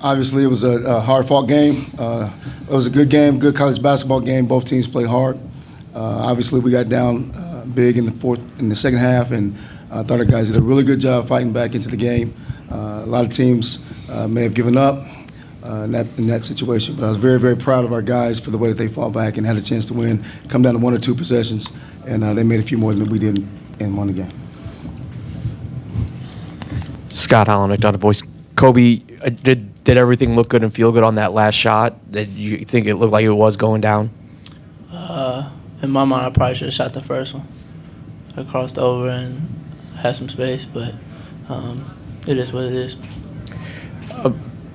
Obviously, it was a hard-fought game. It was a good game, good college basketball game. Both teams played hard. Obviously, we got down big in the second half, and I thought our guys did a really good job fighting back into the game. A lot of teams may have given up in that situation, but I was very, very proud of our guys for the way that they fought back and had a chance to win, come down to 1 or 2 possessions, and they made a few more than we did and won the game. Scott Holland, Donna Voice. Kobe, did everything look good and feel good on that last shot? Did you think it looked like it was going down? In my mind, I probably should have shot the first one. I crossed over and had some space, but it is what it is.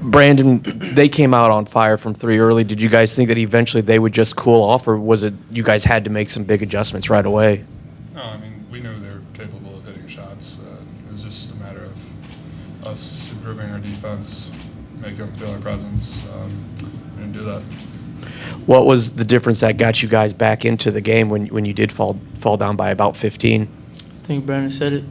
Brandon, they came out on fire from 3 early. Did you guys think that eventually they would just cool off, or was it you guys had to make some big adjustments right away? No, I mean, we knew they were capable of hitting shots. It was just a matter of us improving our defense, making them feel our presence. We didn't do that. What was the difference that got you guys back into the game when you did fall down by about 15? I think Brandon said it.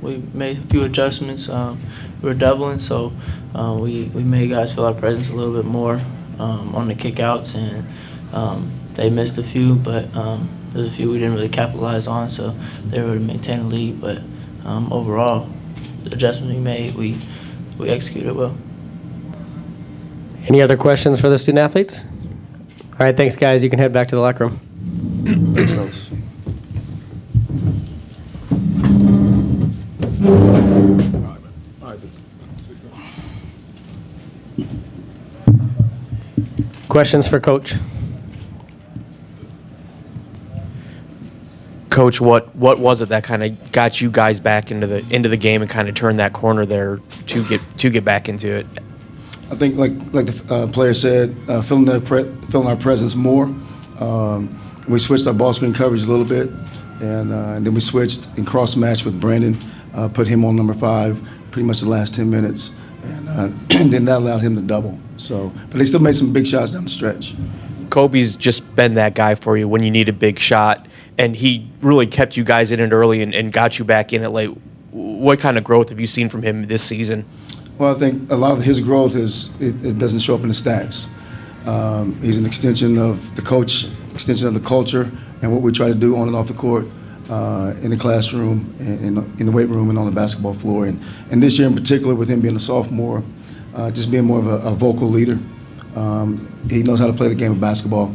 We made a few adjustments. We were doubling, so we made guys feel our presence a little bit more on the kickouts, and they missed a few, but there's a few we didn't really capitalize on, so they were able to maintain the lead. But overall, the adjustments we made, we executed well. Any other questions for the student athletes? All right, thanks, guys. You can head back to the locker room. Thanks, folks. Questions for Coach? Coach, what was it that kind of got you guys back into the game and kind of turned that corner there to get back into it? I think, like the player said, feeling our presence more. We switched our ball screen coverage a little bit, and then we switched and cross matched with Brandon, put him on number 5 pretty much the last 10 minutes, and then that allowed him to double. So, but they still made some big shots down the stretch. Kobe's just been that guy for you when you need a big shot, and he really kept you guys in it early and got you back in it late. What kind of growth have you seen from him this season? Well, I think a lot of his growth it doesn't show up in the stats. He's an extension of the coach, extension of the culture, and what we try to do on and off the court, in the classroom, in the weight room, and on the basketball floor. And this year in particular, with him being a sophomore, just being more of a vocal leader. He knows how to play the game of basketball.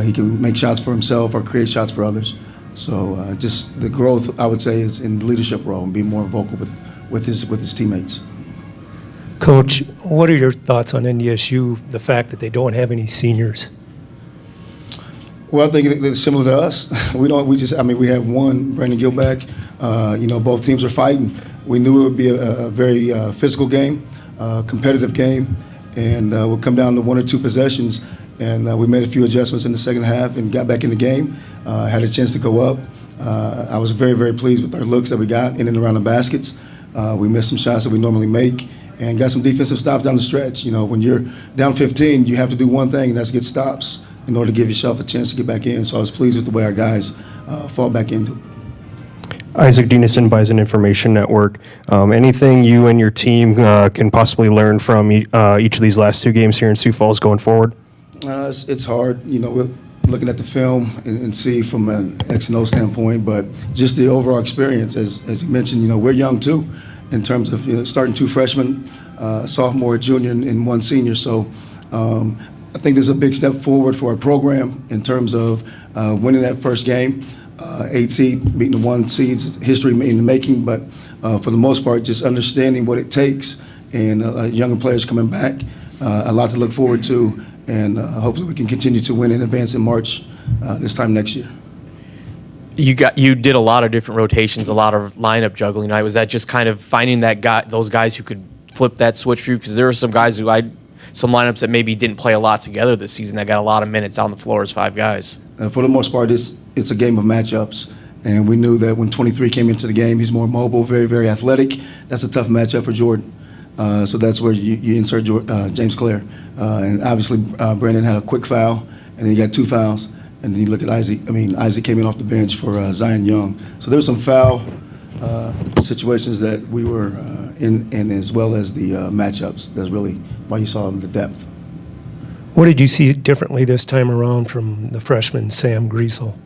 He can make shots for himself or create shots for others. So just the growth, I would say, is in the leadership role and being more vocal with his teammates. Coach, what are your thoughts on NDSU, the fact that they don't have any seniors? Well, I think it's similar to us. We have one, Brandon Gilbeck. Both teams are fighting. We knew it would be a very physical game, competitive game, and we'll come down to 1 or 2 possessions. And we made a few adjustments in the second half and got back in the game, had a chance to go up. I was very, very pleased with our looks that we got in and around the baskets. We missed some shots that we normally make and got some defensive stops down the stretch. When you're down 15, you have to do one thing, and that's get stops in order to give yourself a chance to get back in. So I was pleased with the way our guys fall back into it. Isaac Dinesen, Bison Information Network. Anything you and your team can possibly learn from each of these last 2 games here in Sioux Falls going forward? It's hard. We're looking at the film and see from an X and O standpoint, but just the overall experience, as you mentioned, we're young too, in terms of starting 2 freshmen, a sophomore, a junior, and 1 senior. So I think there's a big step forward for our program in terms of winning that first game. 8 seed, beating the 1 seeds, history in the making, but for the most part, just understanding what it takes and younger players coming back, a lot to look forward to, and hopefully we can continue to win and advance in March this time next year. You did a lot of different rotations, a lot of lineup juggling. Was that just kind of finding those guys who could flip that switch for you? Because there were some guys some lineups that maybe didn't play a lot together this season that got a lot of minutes on the floor as 5 guys. For the most part, it's a game of matchups, and we knew that when 23 came into the game, he's more mobile, very, very athletic. That's a tough matchup for Jordan. So that's where you insert James Clare. And obviously, Brandon had a quick foul, and then he got 2 fouls. And then you look at Isaac. Isaac came in off the bench for Zion Young. So there was some foul situations that we were in, and as well as the matchups. That's really why you saw the depth. What did you see differently this time around from the freshman Sam Griesel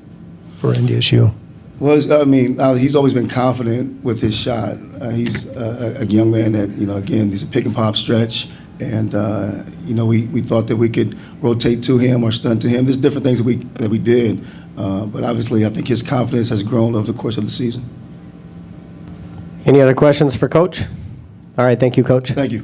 for NDSU? Well, I mean, he's always been confident with his shot. He's a young man that, again, he's a pick and pop stretch. And, we thought that we could rotate to him or stunt to him. There's different things that we did. But obviously, I think his confidence has grown over the course of the season. Any other questions for Coach? All right, thank you, Coach. Thank you.